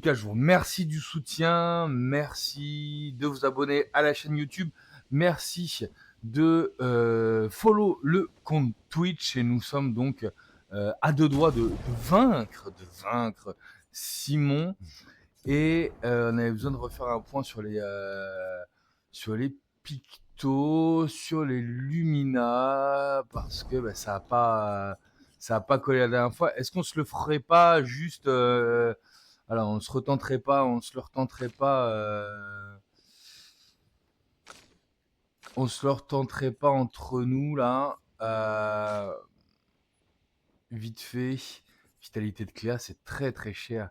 cas, je vous remercie du soutien. Merci de vous abonner à la chaîne YouTube. Merci de follow le compte Twitch. Et nous sommes donc à deux doigts de vaincre Simon. Et on avait besoin de refaire un point sur les pictos, sur les Lumina, parce que ça a pas collé la dernière fois. Est-ce qu'on se le ferait pas juste alors, on se retenterait pas, on se le retenterait pas, on se le retenterait pas entre nous là, vite fait. Vitalité de Cléa, c'est très très cher.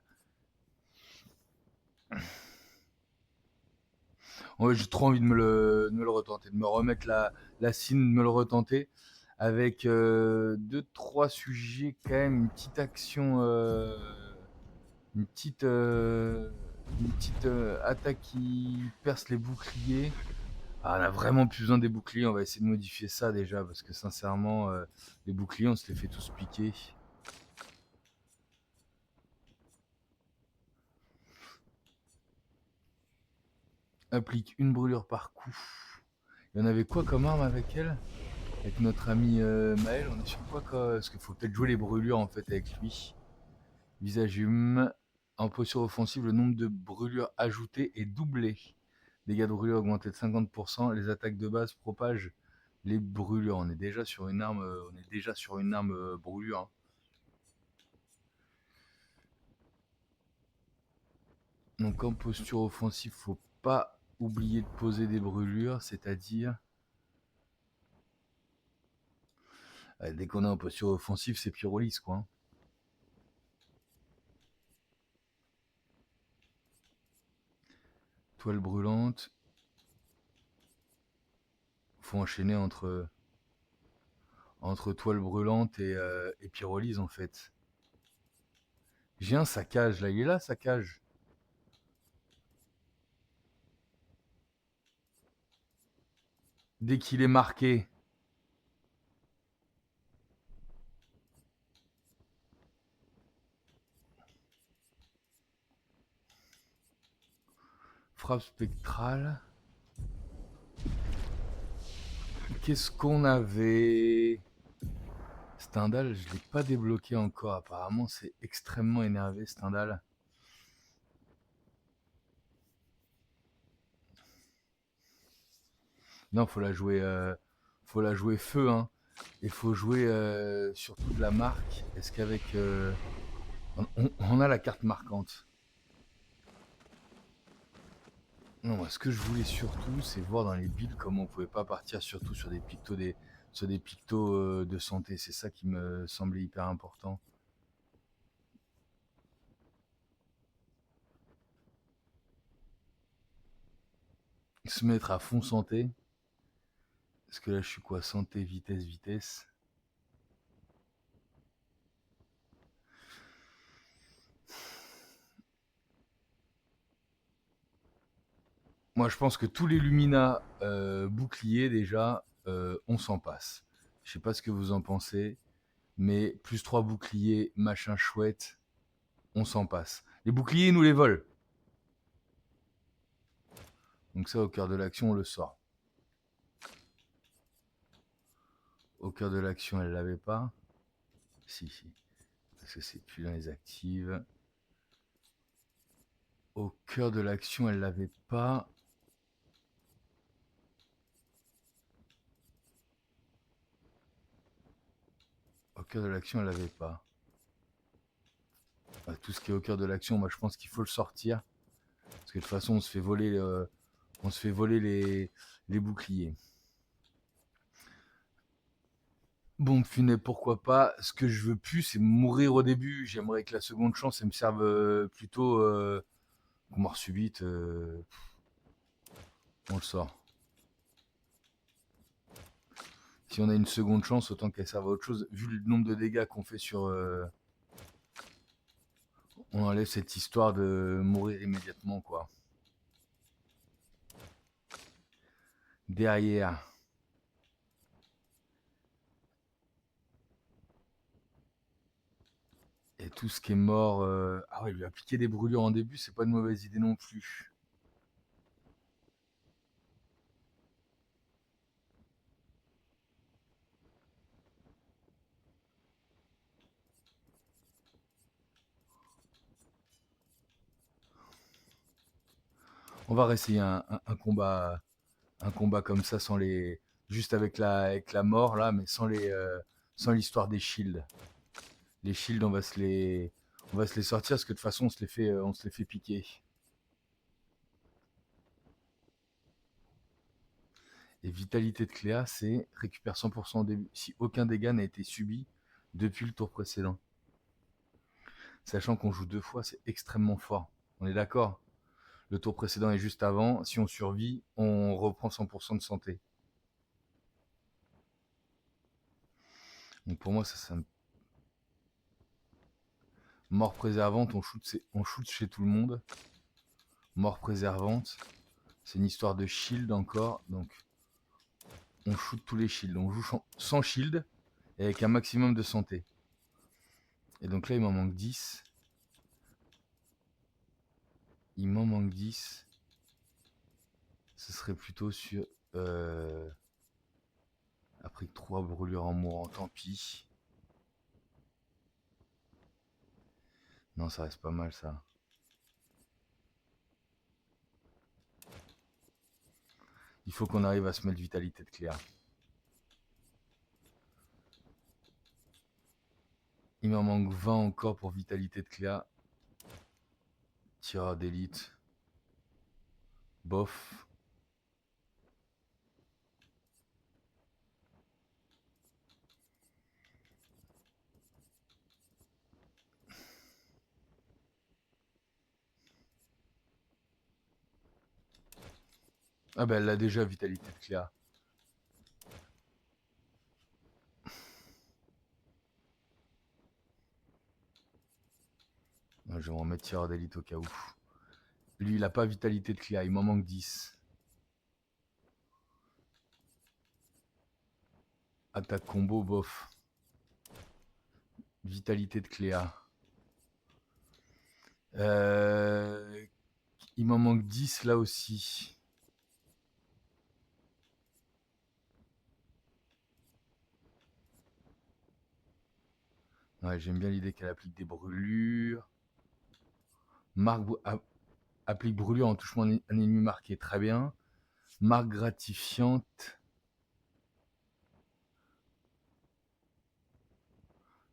Ouais, j'ai trop envie de me le retenter, de me remettre la cime, de me le retenter avec deux trois sujets quand même, une petite attaque qui perce les boucliers. Ah, on a vraiment plus besoin des boucliers, on va essayer de modifier ça déjà, parce que sincèrement, les boucliers, on se les fait tous piquer. Applique une brûlure par coup. Il y en avait quoi comme arme avec elle? Avec notre ami Maël, on est sur quoi? Parce qu'il faut peut-être jouer les brûlures en fait avec lui. Visage hume. En posture offensive, le nombre de brûlures ajoutées est doublé. Dégâts de brûlure augmentés de 50%. Les attaques de base propagent les brûlures. On est déjà sur une arme, brûlure, hein. Donc en posture offensive, faut pas oublier de poser des brûlures, c'est-à-dire dès qu'on est en posture offensive, c'est pyrolyse quoi, hein. Toile brûlante. Faut enchaîner entre toile brûlante et pyrolyse en fait. J'ai un saccage là, il est là saccage. Dès qu'il est marqué. Frappe spectrale. Qu'est-ce qu'on avait? Stendhal, je l'ai pas débloqué encore. Apparemment, c'est extrêmement énervé Stendhal. Non, faut la jouer feu, hein. Il faut jouer surtout de la marque. Est-ce qu'avec on a la carte marquante? Non, moi, ce que je voulais surtout, c'est voir dans les builds comment on pouvait pas partir surtout sur des pictos de santé. C'est ça qui me semblait hyper important. Se mettre à fond santé. Parce que là, je suis quoi? Santé, vitesse, vitesse. Moi, je pense que tous les Lumina boucliers, déjà, on s'en passe. Je sais pas ce que vous en pensez, mais plus 3 boucliers, machin chouette, on s'en passe. Les boucliers, ils nous les volent. Donc ça, au cœur de l'action, on le sort. Au cœur de l'action, elle l'avait pas. Si, si. Parce que c'est plus dans les actives. Au cœur de l'action, elle l'avait pas. Au cœur de l'action, elle l'avait pas. Tout ce qui est au cœur de l'action, moi je pense qu'il faut le sortir. Parce que de toute façon, on se fait voler les boucliers. Bon, Funet, pourquoi pas. Ce que je veux plus, c'est mourir au début. J'aimerais que la seconde chance, elle me serve plutôt mort subite. On le sort. Si on a une seconde chance, autant qu'elle serve à autre chose. Vu le nombre de dégâts qu'on fait sur. On enlève cette histoire de mourir immédiatement, quoi. Derrière. Et tout ce qui est mort... Ah ouais, lui appliquer des brûlures en début, c'est pas une mauvaise idée non plus. On va réessayer un combat comme ça sans les... Juste avec la mort là, mais sans l'histoire des shields. Les shields, on va se les sortir parce que de toute façon, on se les fait piquer. Et vitalité de Cléa, c'est récupère 100% au début si aucun dégât n'a été subi depuis le tour précédent. Sachant qu'on joue deux fois, c'est extrêmement fort. On est d'accord? Le tour précédent est juste avant. Si on survit, on reprend 100% de santé. Donc pour moi, ça me... Mort préservante, on shoot chez tout le monde. Mort préservante, c'est une histoire de shield encore. Donc on shoot tous les shields. On joue sans shield et avec un maximum de santé. Et donc là, il m'en manque 10. Il m'en manque 10. Ce serait plutôt sur... Après 3 brûlures en mourant, tant pis. Non, ça reste pas mal ça. Il faut qu'on arrive à se mettre vitalité de Cléa. Il m'en manque 20 encore pour vitalité de Cléa. Tireur d'élite. Bof. Ah ben elle a déjà vitalité de Cléa. Je vais en remettre tireur d'élite au cas où. Lui, il a pas vitalité de Cléa, il m'en manque 10. Attaque combo, bof. Vitalité de Cléa. Il m'en manque 10 là aussi. Ouais, j'aime bien l'idée qu'elle applique des brûlures. Applique brûlure en touchant un ennemi marqué. Très bien. Marque gratifiante.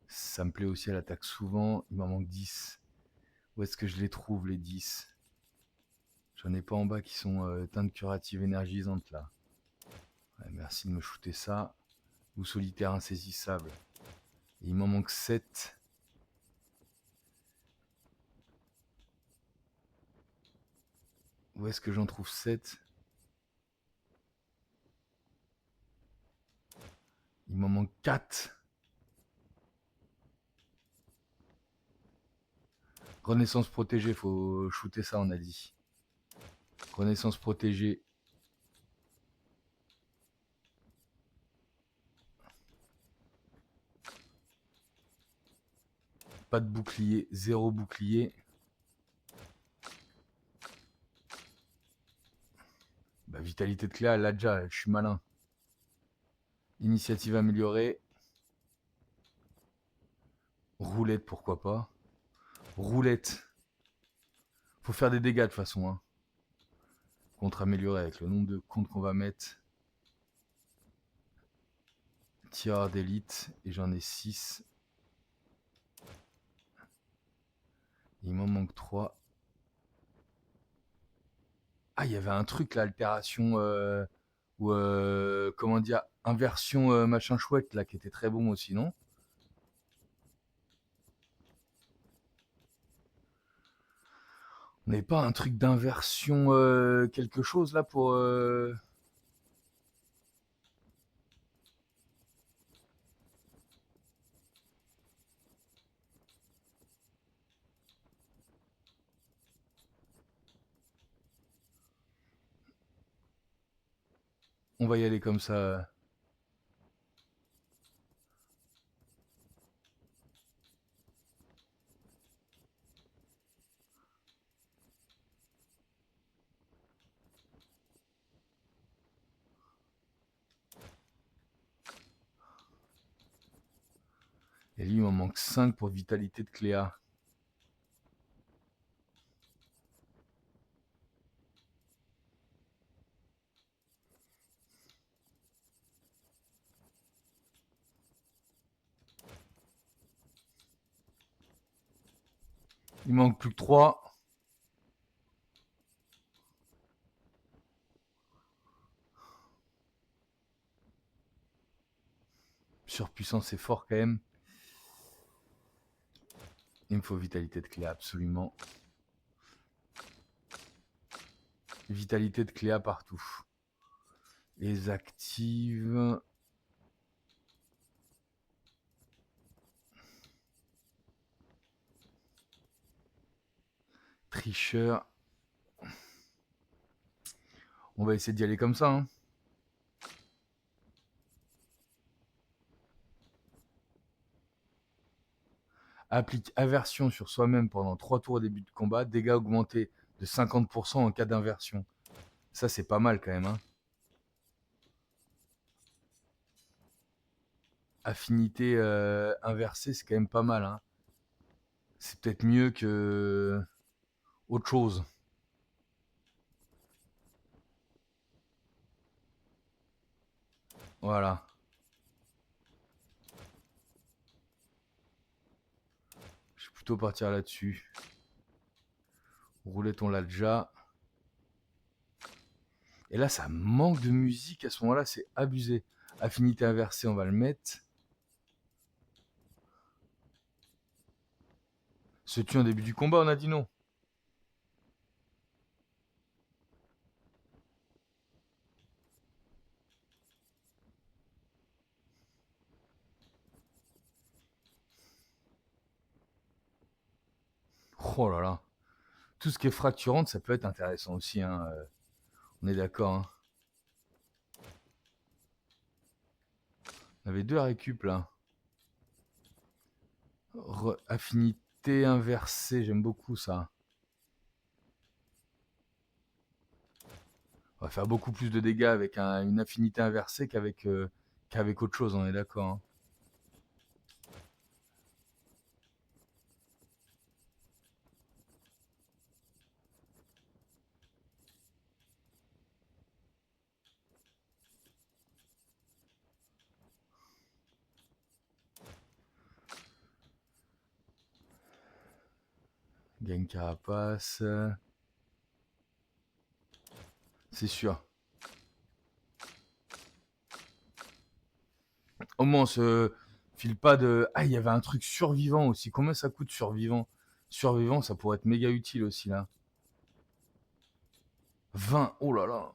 Ça me plaît aussi, elle attaque souvent. Il m'en manque 10. Où est-ce que je les trouve, les 10? J'en ai pas en bas qui sont teintes curatives énergisantes là. Ouais, merci de me shooter ça. Ou solitaire insaisissable. Et il m'en manque 7. Où est-ce que j'en trouve 7? Il m'en manque 4. Renaissance protégée, faut shooter ça, on a dit. Renaissance protégée. Pas de bouclier, 0 bouclier. Bah, vitalité de Cléa, elle l'a déjà, je suis malin. Initiative améliorée. Roulette, pourquoi pas. Roulette. Faut faire des dégâts de toute façon. Hein. Contre amélioré avec le nombre de comptes qu'on va mettre. Tireur d'élite. Et j'en ai 6. Il m'en manque 3. Ah, il y avait un truc là, altération. Ou comment dire. Inversion machin chouette là, qui était très bon aussi, non? On n'avait pas un truc d'inversion quelque chose là pour... On va y aller comme ça. Et lui, il m'en manque 5 pour vitalité de Cléa. Il manque plus que 3. Surpuissance, c'est fort quand même. Il me faut vitalité de Cléa, absolument. Vitalité de Cléa partout. Les actives. Tricheur. On va essayer d'y aller comme ça. Hein. Applique aversion sur soi-même pendant 3 tours au début de combat. Dégâts augmentés de 50% en cas d'inversion. Ça, c'est pas mal quand même. Hein. Affinité inversée, c'est quand même pas mal. Hein. C'est peut-être mieux que autre chose. Voilà. Je vais plutôt partir là-dessus. Rouler ton Ladja. Et là, ça manque de musique. À ce moment-là, c'est abusé. Affinité inversée, on va le mettre. Se tue en début du combat, on a dit non. Oh là là. Tout ce qui est fracturante, ça peut être intéressant aussi. Hein. On est d'accord. Hein. On avait 2 à récup là. Affinité inversée, j'aime beaucoup ça. On va faire beaucoup plus de dégâts avec une affinité inversée qu'avec autre chose, on est d'accord. Hein. Gagne carapace. C'est sûr. Au moins, on se file pas de... Ah, il y avait un truc survivant aussi. Combien ça coûte survivant? Survivant, ça pourrait être méga utile aussi, là. 20. Oh là là.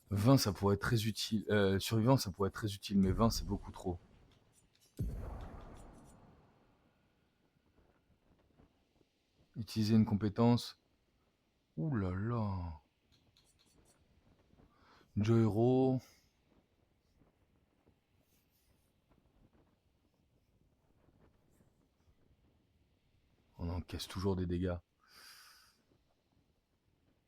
20, ça pourrait être très utile. Survivant, ça pourrait être très utile, mais 20, c'est beaucoup trop. Utiliser une compétence. Ouh là là. Joyro. On encaisse toujours des dégâts.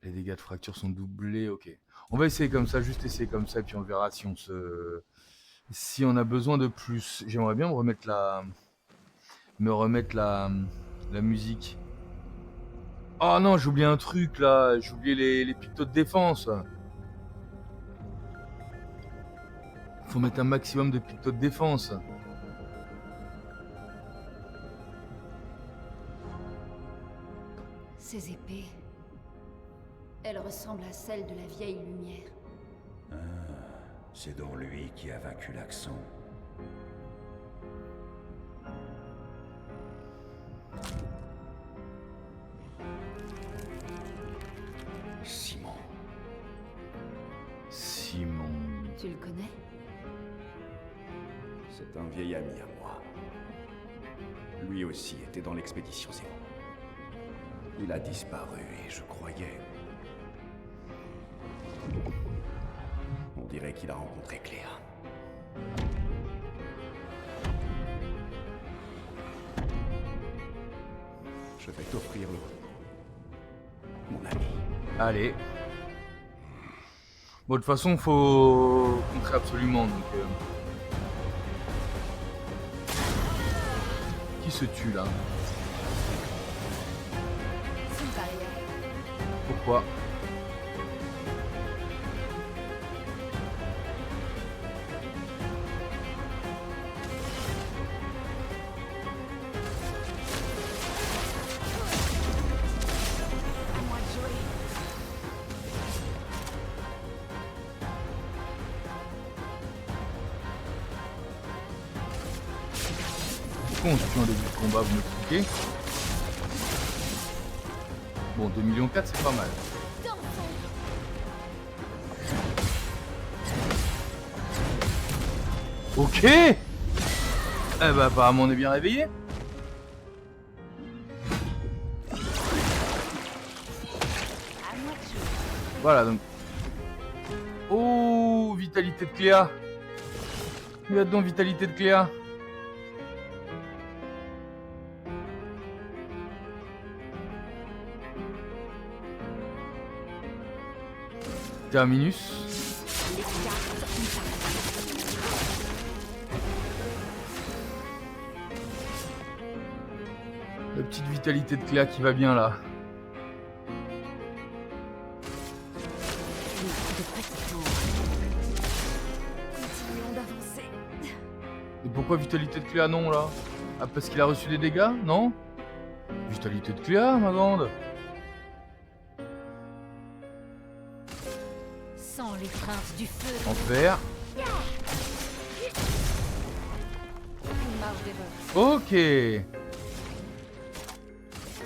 Les dégâts de fracture sont doublés, ok. On va essayer comme ça, juste essayer comme ça, puis on verra si on a besoin de plus. J'aimerais bien me remettre la musique. Oh non, j'ai oublié un truc là, j'ai oublié les pictos de défense. Faut mettre un maximum de pictos de défense. Ces épées, elles ressemblent à celles de la vieille lumière. Ah, c'est donc lui qui a vaincu l'Axon. Simon. Simon. Tu le connais? C'est un vieil ami à moi. Lui aussi était dans l'expédition Zéro. Il a disparu et je croyais... On dirait qu'il a rencontré Cléa. Je vais t'offrir l'eau, mon ami. Allez. Bon, de toute façon, faut contrer absolument, donc... Qui se tue, là? C'est une barrière. Pourquoi? À moi de jouer. Pourquoi on se tue en début de combat, vous m'expliquez? Bon, 2,4 millions, c'est pas mal. Ok. Eh bah apparemment on est bien réveillé. À moi de jouer. Voilà donc. Oh, vitalité de Cléa. Regarde donc, vitalité de Cléa. Terminus. Les cartes La petite vitalité de Cléa qui va bien là. continuons d'avancer. Et pourquoi vitalité de Cléa non là? Ah, parce qu'il a reçu des dégâts? Non? Vitalité de Cléa, ma grande. Sans l'étreinte du feu. Enfer. Une marge d'erreur. Ok.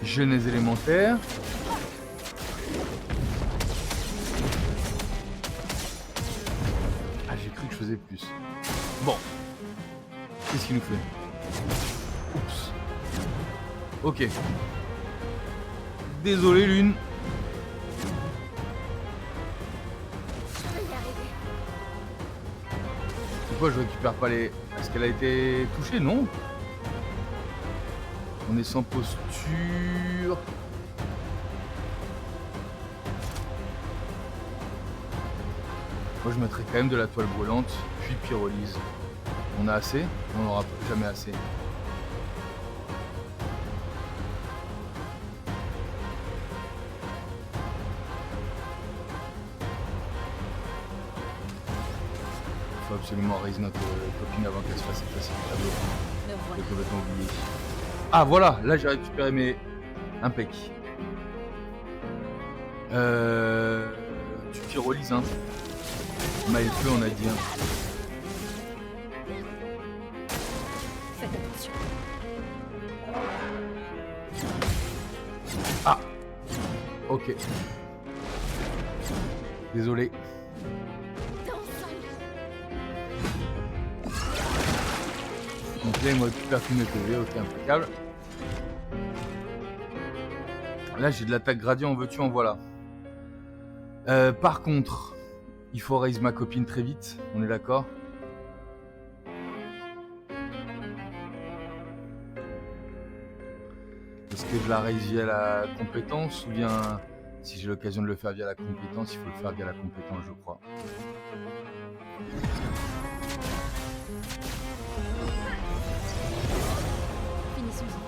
Genèse élémentaire. Ah, j'ai cru que je faisais plus. Bon. Qu'est-ce qu'il nous fait? Oups. Ok. Désolé, Lune. Pourquoi je récupère pas les... Est-ce qu'elle a été touchée? Non. On est sans posture. Moi je mettrais quand même de la toile brûlante, puis pyrolyse. On a assez? On n'aura jamais assez. Il faut absolument raise notre copine avant qu'elle se fasse effacer le tableau. Me J'ai voilà. complètement oublié. Ah voilà, là j'ai récupéré mes... Impec. Tu pyrolyses hein. Maille feu on a dit hein. Faites attention. Ah. Ok. Désolé. Donc là il me récupère tous mes PV, ok impeccable. Là j'ai de l'attaque gradient, en veux-tu en voilà. Par contre, il faut raise ma copine très vite, on est d'accord? Est-ce que je la raise via la compétence ou bien si j'ai l'occasion de le faire via la compétence, il faut le faire via la compétence je crois. Finissons-en.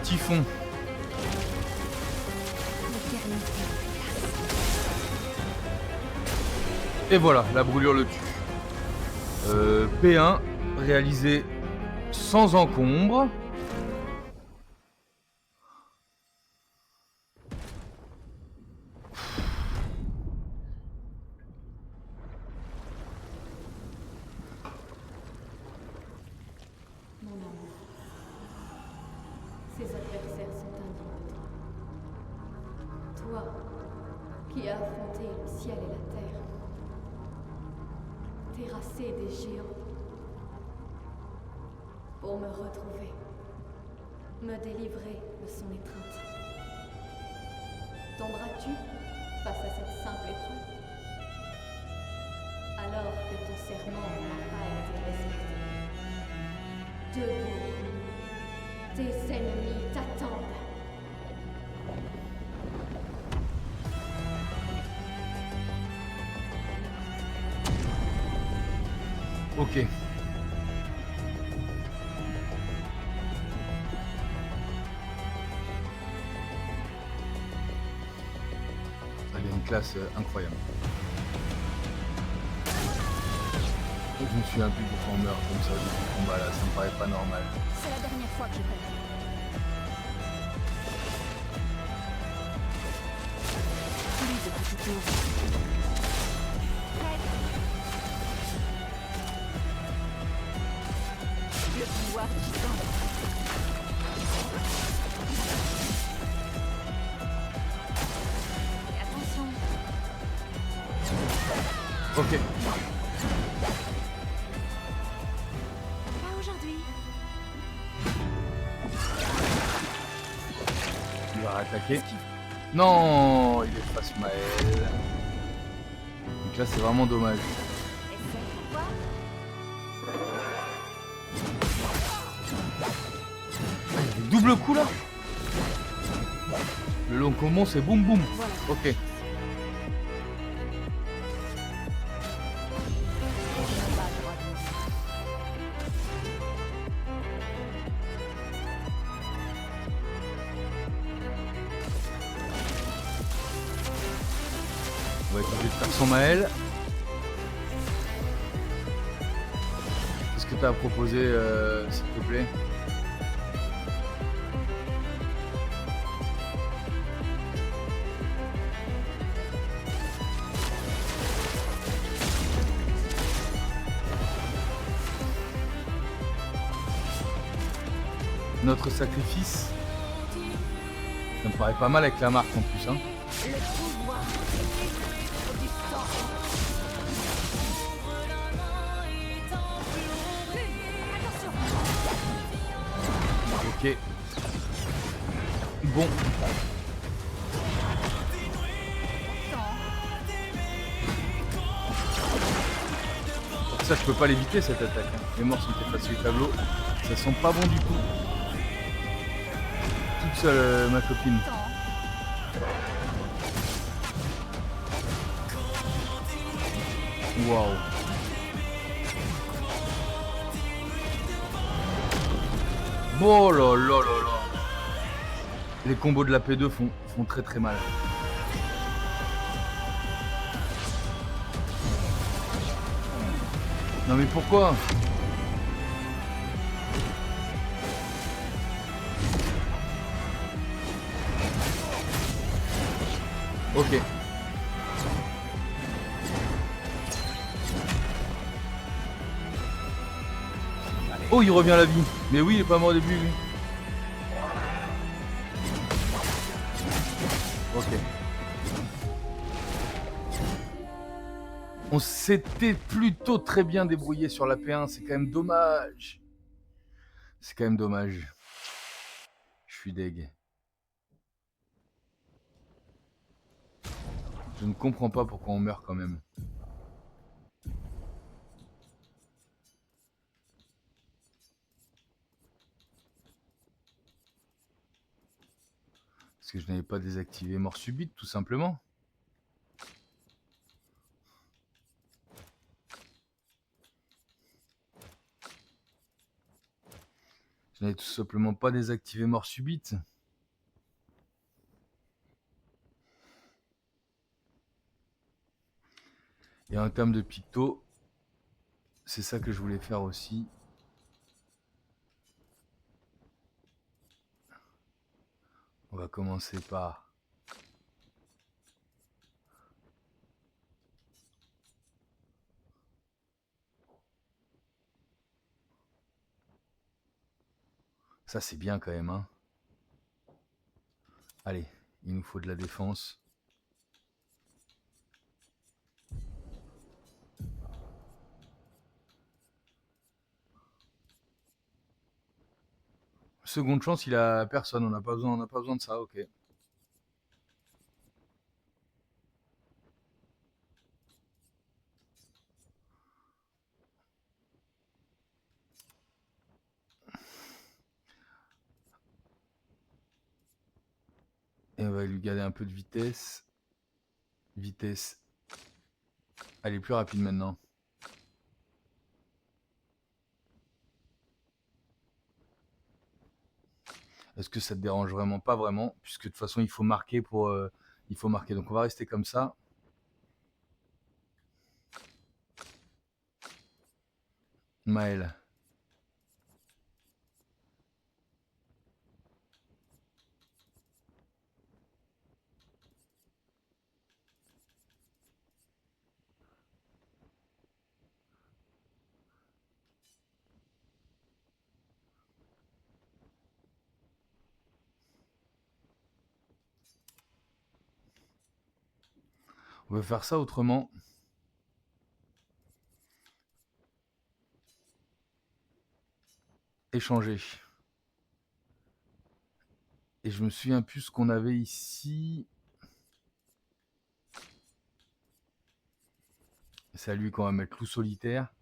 Typhon. L'éternité. Et voilà, la brûlure le tue. P1, réalisé sans encombre. Mon amour. Ses adversaires sont indignes de toi. Toi, qui as affronté le ciel et la terre. Terrassé des géants. Pour me retrouver. Me délivrer de son étreinte. Tomberas-tu face à cette simple épreuve? Alors que ton serment n'a pas été respecté. Debout, tes ennemis Ok. Ça a une classe incroyable. Je me souviens plus pourquoi on meurt comme ça depuis le combat là, ça me paraît pas normal. C'est la dernière fois que je paye. Lui depuis toute nos vies. Le pouvoir qui s'enlève. Et attention. Ok. Pas aujourd'hui. Il va attaquer. Non, il efface Maël. Donc là c'est vraiment dommage. Essaye pour voir. Ah, il y a des doubles coups là. Le long combo c'est boum boum. Voilà. Ok. On va à droite. On va être obligé de faire son Maël. Qu'est-ce que tu as à proposer s'il te plaît? Notre sacrifice. Ça me paraît pas mal avec la marque en plus. Hein. Le pouvoir du sang. Attention. Ok. Bon. Ça je peux pas l'éviter cette attaque. Hein. Les morts sont effacés du tableau. Ça sent pas bon du tout. Toute seule ma copine. Waouh. Oh là là là là. Les combos de la P2 font très très mal. Non mais pourquoi? Ok. Oh, il revient à la vie. Mais oui, il est pas mort au début, lui. Ok. On s'était plutôt très bien débrouillé sur la P1. C'est quand même dommage. C'est quand même dommage. Je suis deg. Je ne comprends pas pourquoi on meurt quand même. Parce que je n'avais pas désactivé mort subite, tout simplement. Je n'avais tout simplement pas désactivé mort subite. Et en termes de picto, c'est ça que je voulais faire aussi. On va commencer par... Ça c'est bien quand même, hein. Allez, il nous faut de la défense. Seconde chance, il a personne, on n'a pas besoin de ça, ok. Et on va lui garder un peu de vitesse. Vitesse. Elle est plus rapide maintenant. Est-ce que ça te dérange vraiment? Pas vraiment, puisque de toute façon, il faut marquer pour... il faut marquer. Donc, on va rester comme ça. Maël. On va faire ça autrement. Échanger. Et je me souviens plus ce qu'on avait ici. C'est à lui qu'on va mettre loup solitaire.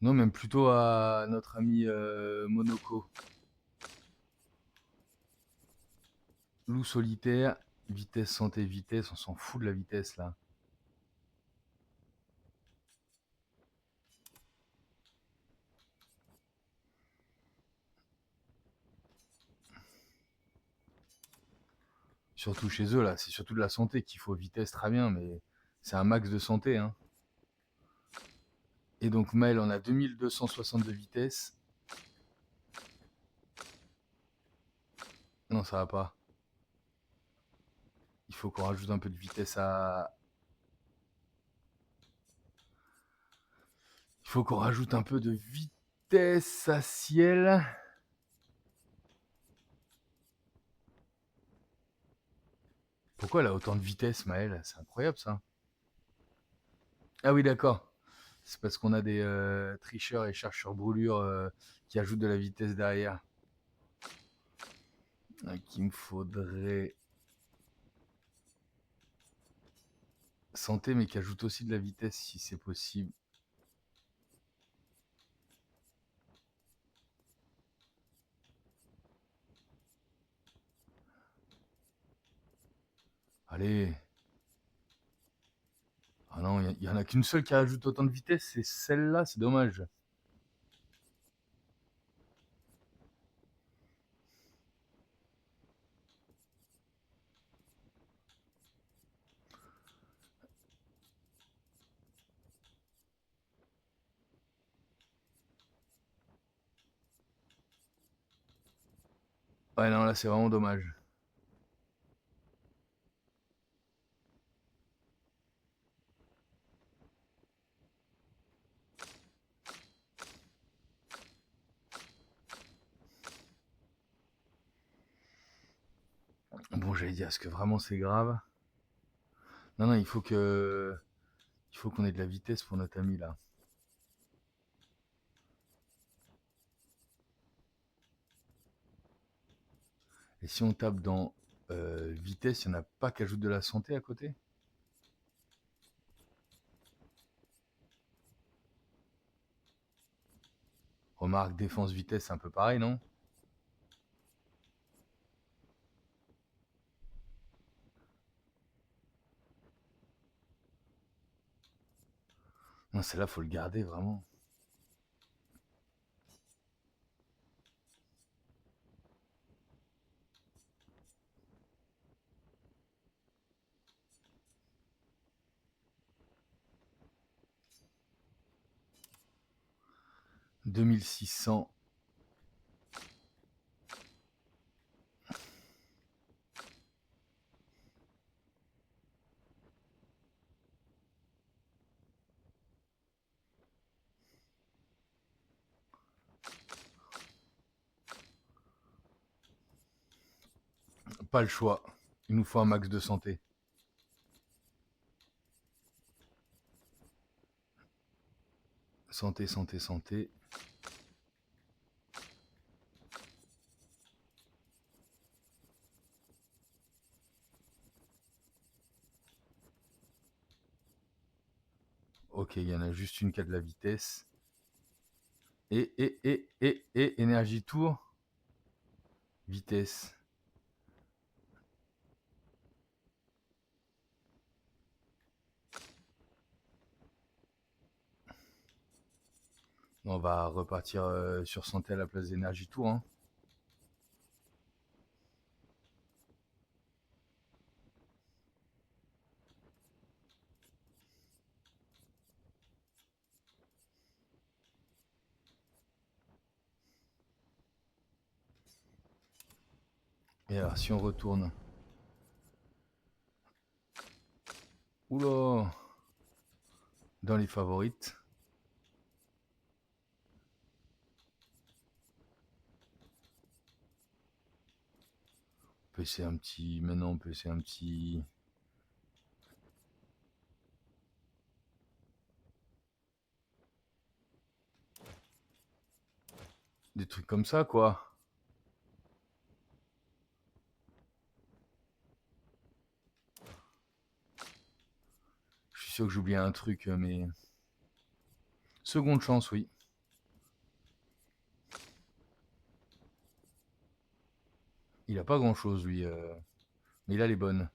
Non, même plutôt à notre ami Monoko. Loup solitaire, vitesse, santé, vitesse. On s'en fout de la vitesse là. Surtout chez eux là, c'est surtout de la santé qu'il faut. Vitesse, très bien, mais c'est un max de santé. Hein. Et donc Maël, on a 2260 de vitesse. Non, ça va pas. Il faut qu'on rajoute un peu de vitesse à... Il faut qu'on rajoute un peu de vitesse à ciel. Pourquoi elle a autant de vitesse, Maël? C'est incroyable ça. Ah oui, d'accord. C'est parce qu'on a des tricheurs et chercheurs brûlure qui ajoutent de la vitesse derrière. Qu'il me faudrait santé, mais qui ajoute aussi de la vitesse si c'est possible. Allez. Ah non, il y en a qu'une seule qui ajoute autant de vitesse, c'est celle-là, c'est dommage. Ouais, non, là, c'est vraiment dommage. Bon, j'allais dire, est-ce que vraiment c'est grave? Non, non, il faut que... Il faut qu'on ait de la vitesse pour notre ami, là. Et si on tape dans vitesse, il n'y en a pas qui ajoute de la santé à côté? Remarque, défense, vitesse, c'est un peu pareil, non? Non, celle-là, faut le garder, vraiment. « 2600. » Pas le choix. Il nous faut un max de santé. Santé, santé, santé. Ok, il y en a juste une qui a de la vitesse. Et, énergie tour. Vitesse. On va repartir sur santé à la place d'énergie tour. Hein. Et alors, si on retourne... Oula! Dans les favorites. On peut essayer un petit... Maintenant, on peut essayer un petit... Des trucs comme ça, quoi. Je suis sûr que j'oublie un truc, mais... Seconde chance, oui. Il a pas grand-chose, lui. Mais il a les bonnes.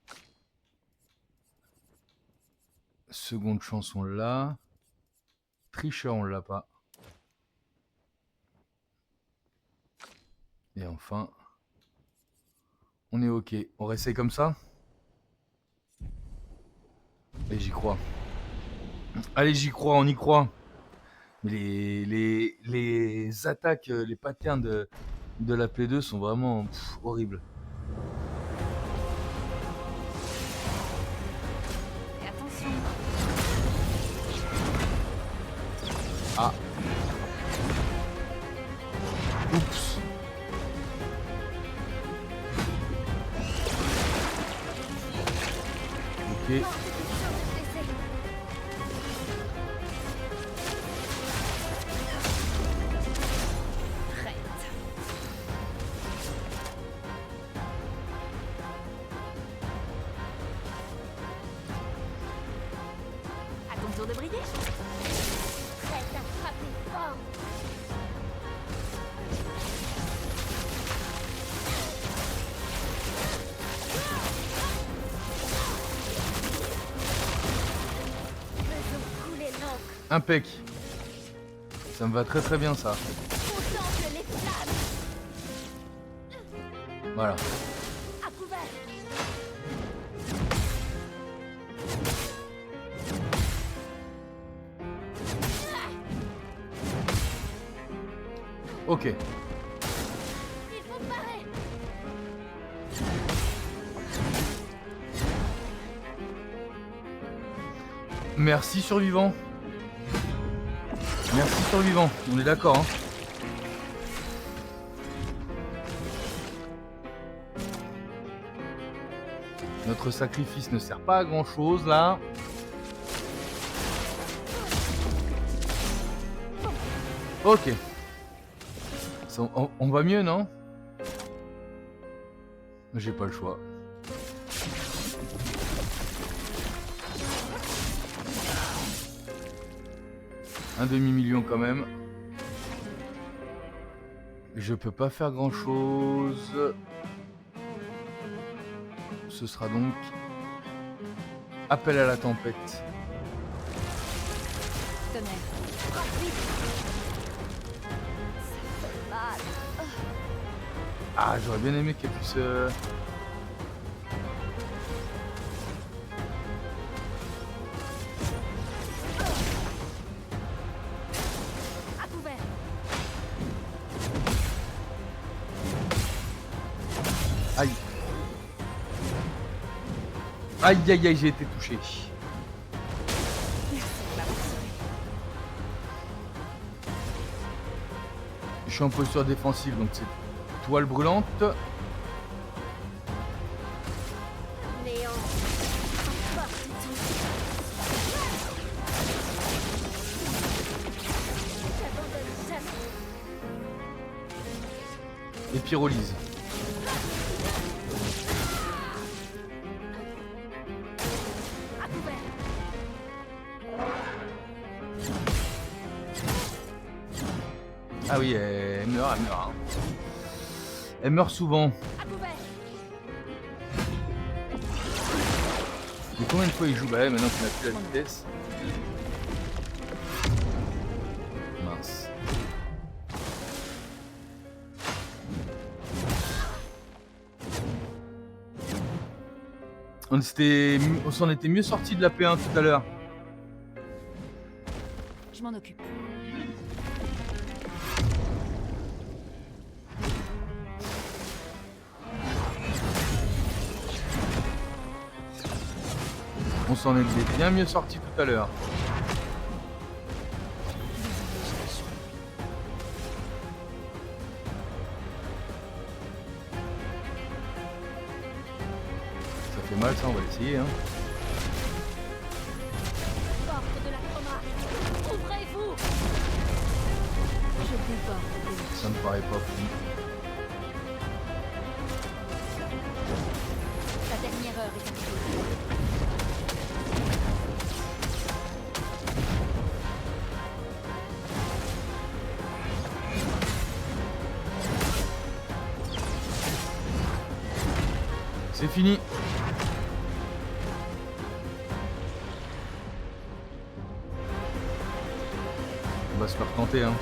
Seconde chance, on l'a. Tricheur, on l'a pas. Et enfin... On est ok. On réessaye comme ça? Et j'y crois. Allez, j'y crois, on y croit. Mais les attaques, les patterns de la Play 2 sont vraiment horribles. Et attention. Ah. Oups. Ok. À ton tour de briller. Prête à frapper fort. Faisons couler l'encre. Impec. Ça me va très très bien ça. Contemple les flammes. Voilà. À couvert. Ok. Il faut parer. Merci survivant. Merci survivant. On est d'accord, hein. Notre sacrifice ne sert pas à grand chose là. Ok. Ça, on va mieux, non? J'ai pas le choix. Un demi-million quand même. Je peux pas faire grand chose. Ce sera donc appel à la tempête. Tonnerre. Ça fait mal. Ah, j'aurais bien aimé qu'elle puisse... À couvert. Aïe. Aïe aïe aïe, j'ai été touché. Je suis en posture défensive, donc c'est toile brûlante. Néant. Emporte tout. J'abandonne jamais. Et pyrolyse. À couvert. Ah oui, elle meurt, elle meurt. Hein. Elle meurt souvent. À couvert. Et combien de fois il joue? Bah ouais, maintenant qu'on a plus la vitesse. Mince. On s'en était mieux sorti de la P1 tout à l'heure. Je m'en occupe. On s'en est bien mieux sorti tout à l'heure. Ça fait mal ça, on va l'essayer hein. Porte de la Chromarque, ouvrez-vous! Je déborde. Ça me paraît pas fou. La dernière heure est arrivée. C'est fini. On va se faire tenter hein.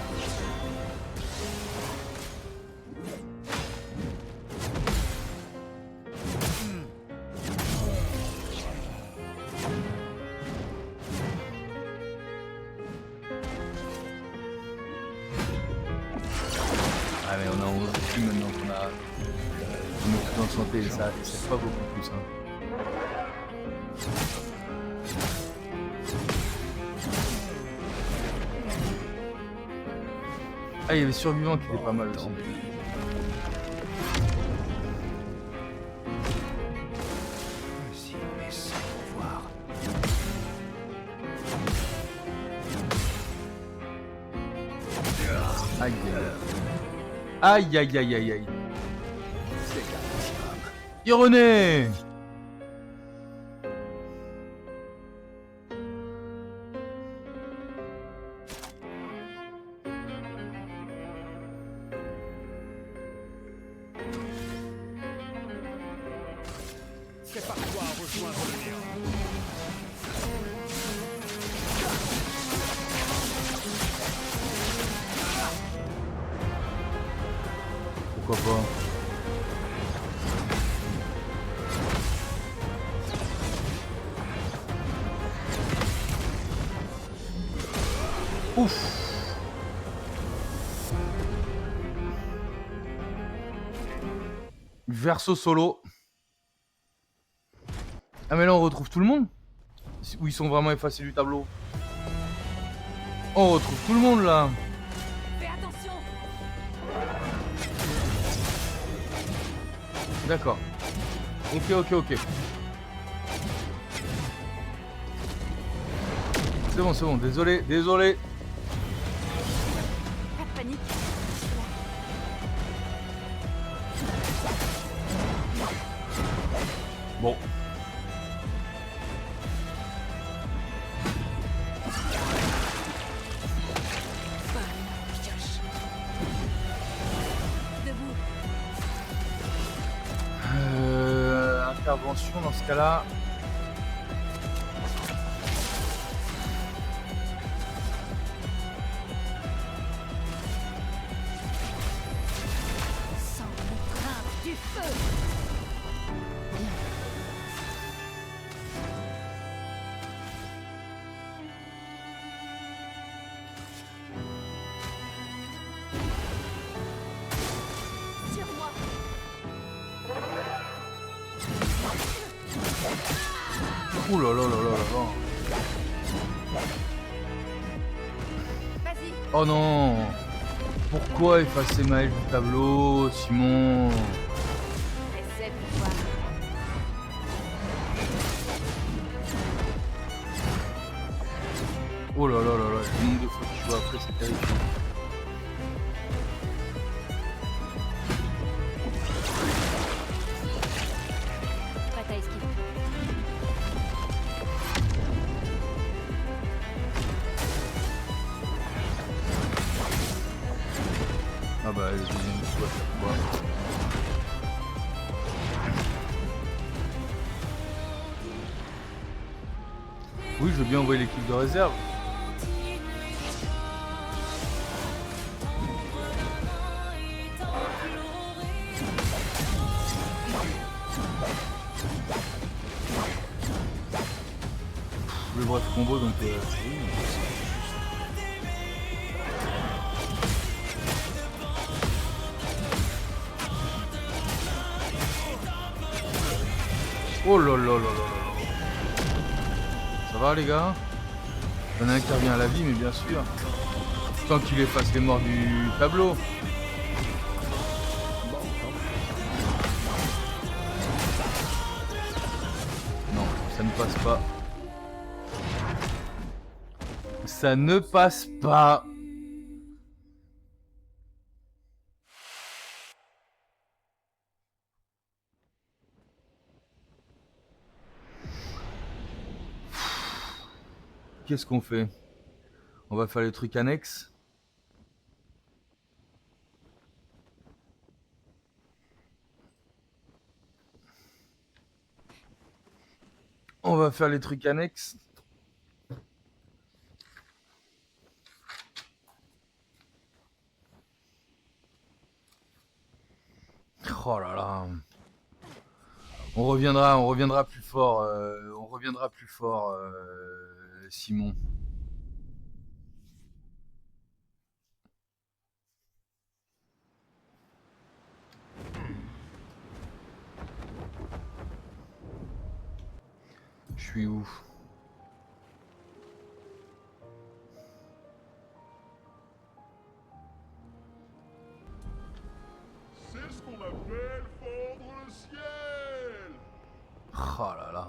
Ah mais on a 11 plus maintenant qu'on a tout en santé, ça c'est pas beaucoup plus hein. Ah il y avait survivant qui était pas mal aussi. Si, mais sans pouvoir. Aïe aïe aïe aïe aïe aïe. C'est grave. Ironé. Prépare-toi à rejoindre le néant. Pourquoi pas. Ouf. Verso solo. Ah mais là on retrouve tout le monde. Où ils sont vraiment effacés du tableau. On retrouve tout le monde là. Fais attention! D'accord. Ok. C'est bon, désolé. Pas de panique. Bon. Debout. Intervention dans ce cas-là. Sans le crainte du feu! Sur moi! Ouh là là là là là. Vas-y! Oh non. Pourquoi effacer Maël du tableau, Simon? Essaie pour voir. Oh là là là là, le nombre de fois que je joue après, c'est terrifiant. Prête à esquiver. Ah bah, le deuxième coup à chaque fois. Oui, je veux bien envoyer l'équipe de réserve. Le bref combo donc oui. Oh là là là là là là. va les gars? Il y en a un qui revient à la vie, mais bien sûr. Tant qu'il efface les morts du tableau. Non, ça ne passe pas. Ça ne passe pas. Qu'est-ce qu'on fait? On va faire les trucs annexes. On va faire les trucs annexes. Oh là là. On reviendra plus fort. On reviendra plus fort, Simon. Je suis où? C'est ce qu'on appelle fondre le ciel. Oh là là.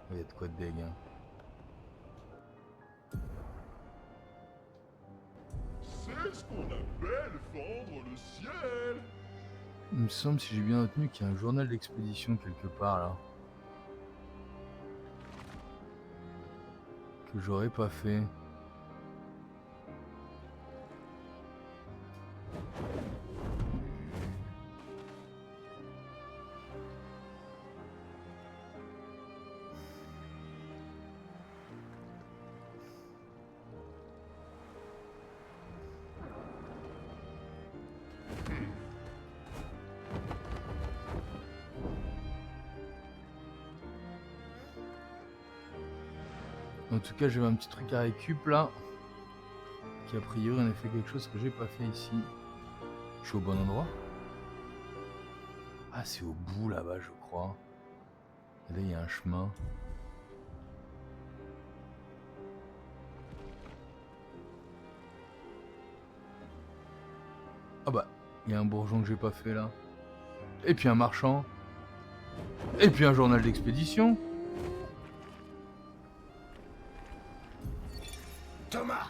Il y a de quoi de dégâts. C'est ce qu'on appelle fondre le ciel. Il me semble, si j'ai bien retenu, qu'il y a un journal d'expédition quelque part là. Que j'aurais pas fait. En tout cas, j'avais un petit truc à récup là. Qui a priori en a fait quelque chose que j'ai pas fait ici. Je suis au bon endroit? Ah, c'est au bout là-bas, je crois. Et là, il y a un chemin. Ah bah, il y a un bourgeon que j'ai pas fait là. Et puis un marchand. Et puis un journal d'expédition. Thomas,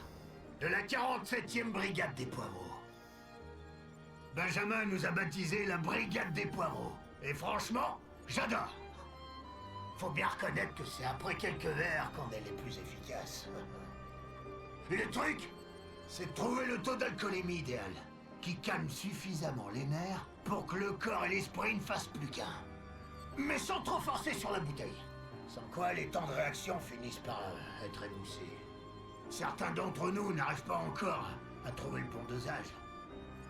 de la 47e brigade des poireaux. Benjamin nous a baptisé la brigade des poireaux. Et franchement, j'adore. Faut bien reconnaître que c'est après quelques verres qu'on est les plus efficaces. Et le truc, c'est de trouver le taux d'alcoolémie idéal, qui calme suffisamment les nerfs pour que le corps et l'esprit ne fassent plus qu'un. Mais sans trop forcer sur la bouteille. Sans quoi les temps de réaction finissent par être émoussés. Certains d'entre nous n'arrivent pas encore à trouver le bon dosage.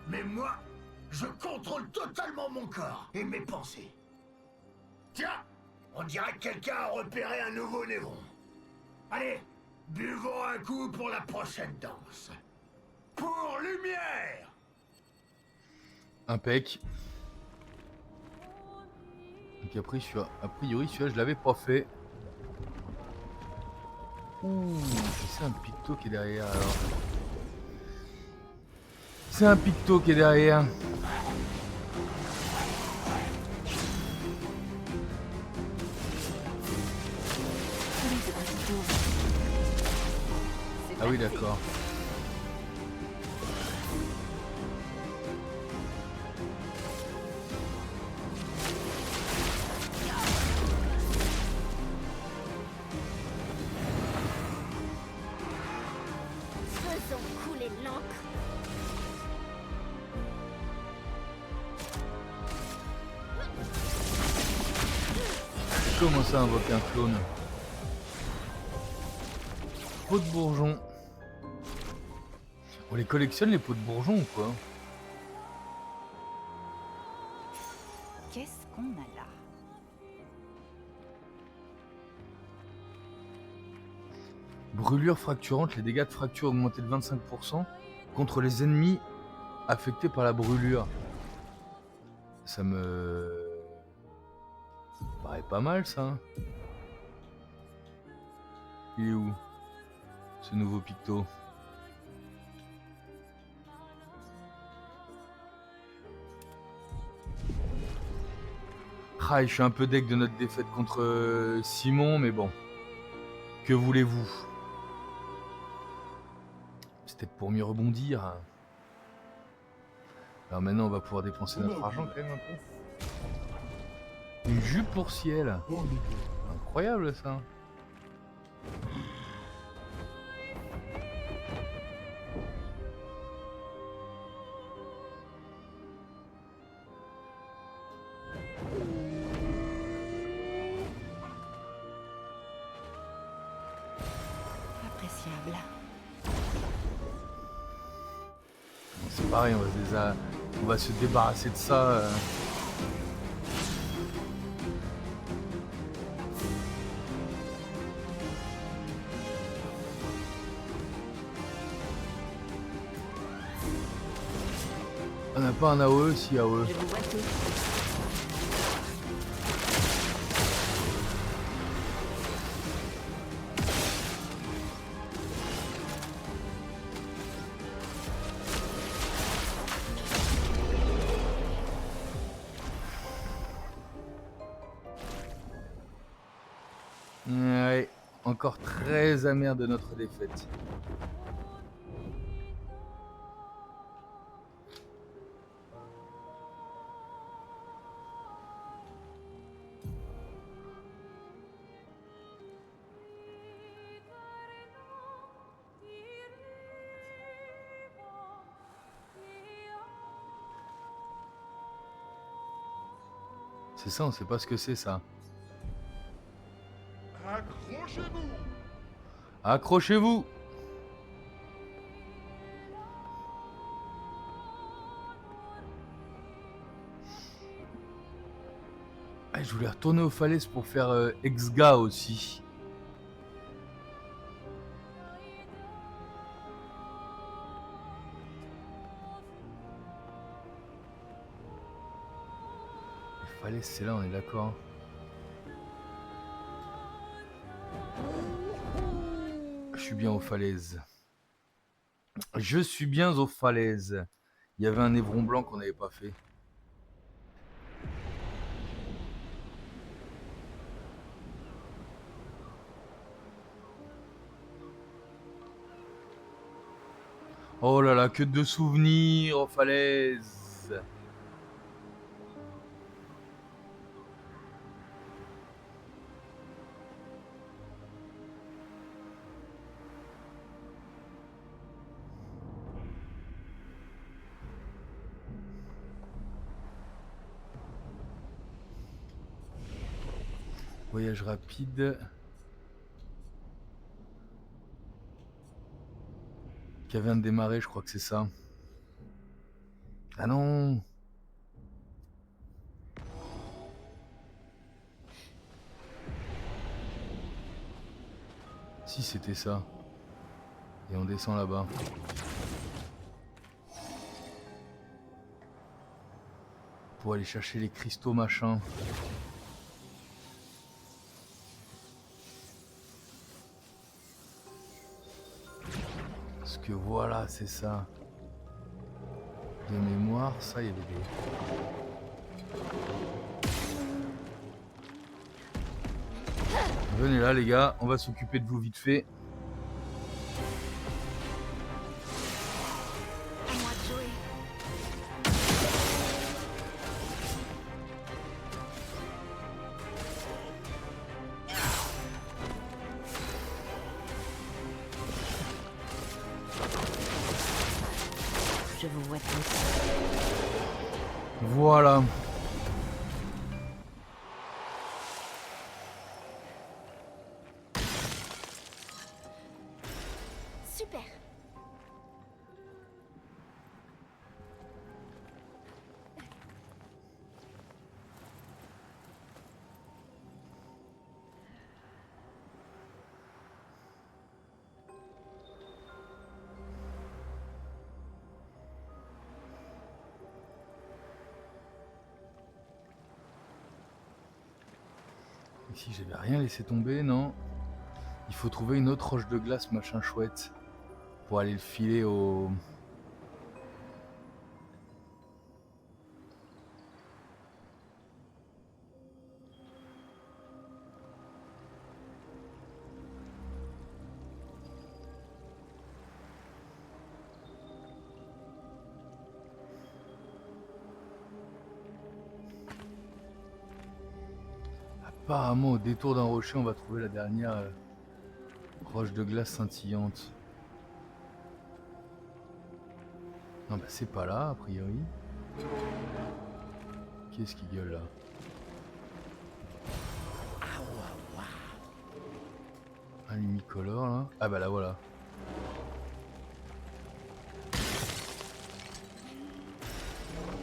Mais moi, je contrôle totalement mon corps et mes pensées. Tiens, on dirait que quelqu'un a repéré un nouveau névron. Allez, buvons un coup pour la prochaine danse. Pour lumière! Impec. Donc a priori celui-là je l'avais pas fait. Ouh, c'est un picto qui est derrière alors. C'est un picto qui est derrière. Ah oui d'accord. Faisons couler l'encre. Comment ça invoquer un clone? Peau de bourgeon. On les collectionne les peaux de bourgeon ou quoi? Qu'est-ce qu'on a là? Brûlure fracturante, les dégâts de fracture augmentés de 25% contre les ennemis affectés par la brûlure. Ça me paraît pas mal ça. Il est où, ce nouveau Picto? Ah, je suis un peu deg de notre défaite contre Simon, mais bon. Que voulez-vous? C'était pour mieux rebondir. Alors maintenant, on va pouvoir dépenser notre argent quand même un peu. Une jupe pour ciel. Incroyable ça. Appréciable. C'est pareil, on va se débarrasser de ça. On n'a pas un AOE, si AOE. Je vous vois tous. Ouais, encore très amer de notre défaite. C'est ça, on sait pas ce que c'est ça. Accrochez-vous. Accrochez-vous! Ah, je voulais retourner aux falaises pour faire Exga aussi. Les falaises, c'est là, on est d'accord. Je suis bien aux falaises. Je suis bien aux falaises. Il y avait un évron blanc qu'on n'avait pas fait. Oh là là, que de souvenirs aux falaises. Voyage rapide. Qui vient de démarrer, je crois que c'est ça. Ah non! Si c'était ça. Et on descend là-bas. Pour aller chercher les cristaux machin. Parce que voilà, c'est ça. De mémoire, ça, il y avait des... Venez là les gars, on va s'occuper de vous vite fait. À moi de jouer. Je vous vois tous. Voilà. Super. Ici, j'avais rien laissé tomber, non. Il faut trouver une autre roche de glace, machin chouette, pour aller le filer au... Apparemment, au détour d'un rocher, on va trouver la dernière roche de glace scintillante. Non, bah c'est pas là, a priori. Qui est-ce qui gueule là? Un limicolore là. Ah bah là voilà.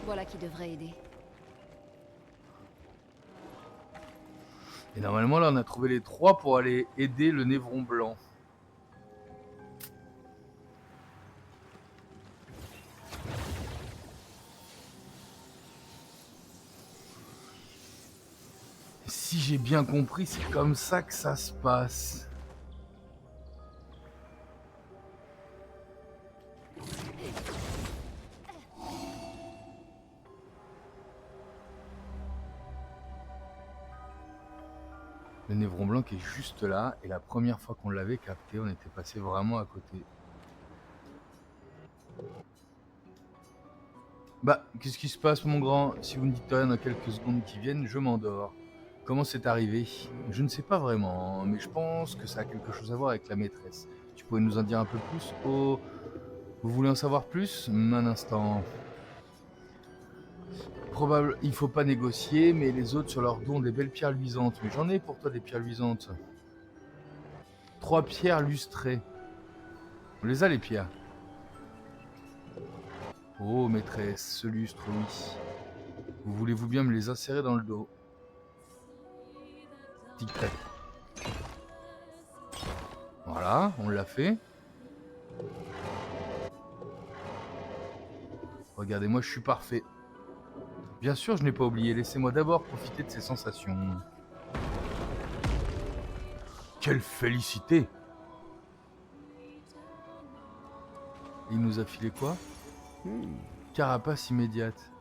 Voilà qui devrait aider. Et normalement là on a trouvé les 3 pour aller aider le Névron blanc. Si j'ai bien compris, c'est comme ça que ça se passe. Le Névron blanc qui est juste là, et la première fois qu'on l'avait capté, on était passé vraiment à côté. Bah, qu'est-ce qui se passe mon grand? Si vous ne dites rien dans quelques secondes qui viennent, je m'endors. Comment c'est arrivé? Je ne sais pas vraiment, mais je pense que ça a quelque chose à voir avec la maîtresse. Tu pourrais nous en dire un peu plus? Oh, vous voulez en savoir plus? Un instant. Probable, il faut pas négocier, mais les autres sur leur dos ont des belles pierres luisantes. Mais j'en ai pour toi des pierres luisantes. 3 pierres lustrées. On les a les pierres. Oh maîtresse, ce lustre, oui. Vous voulez-vous bien me les insérer dans le dos? Tic-tac. Voilà, on l'a fait. Regardez-moi, je suis parfait. Bien sûr, je n'ai pas oublié. Laissez-moi d'abord profiter de ces sensations. Quelle félicité! Il nous a filé quoi? Carapace immédiate.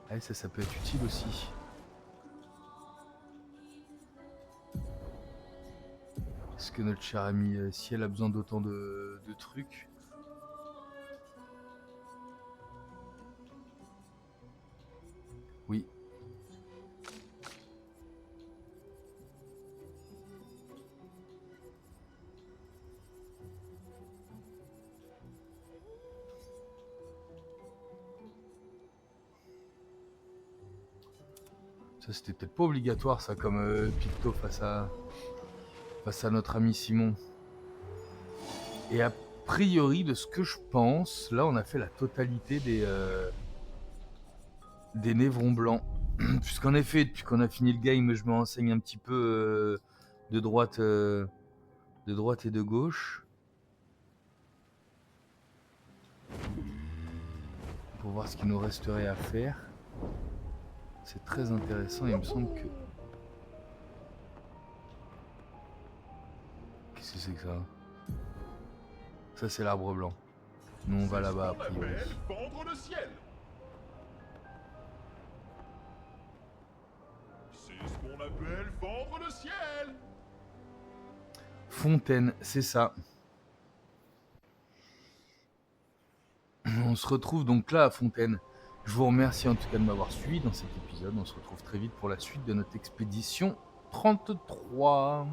Ah, ça peut être utile aussi. Est-ce que notre chère amie, si elle a besoin d'autant de trucs? Oui. Ça c'était peut-être pas obligatoire ça comme picto face à notre ami Simon. Et a priori de ce que je pense, là on a fait la totalité des Névrons blancs. Puisqu'en effet, depuis qu'on a fini le game, je me renseigne un petit peu de droite et de gauche. Pour voir ce qu'il nous resterait à faire. C'est très intéressant, il me semble que... Qu'est-ce que c'est que ça? Ça c'est l'arbre blanc. Nous on va là-bas a priori. Fendre le ciel. C'est ce qu'on appelle fendre le ciel. Fontaine, c'est ça. On se retrouve donc là à Fontaine. Je vous remercie en tout cas de m'avoir suivi dans cet épisode. On se retrouve très vite pour la suite de notre expédition 33.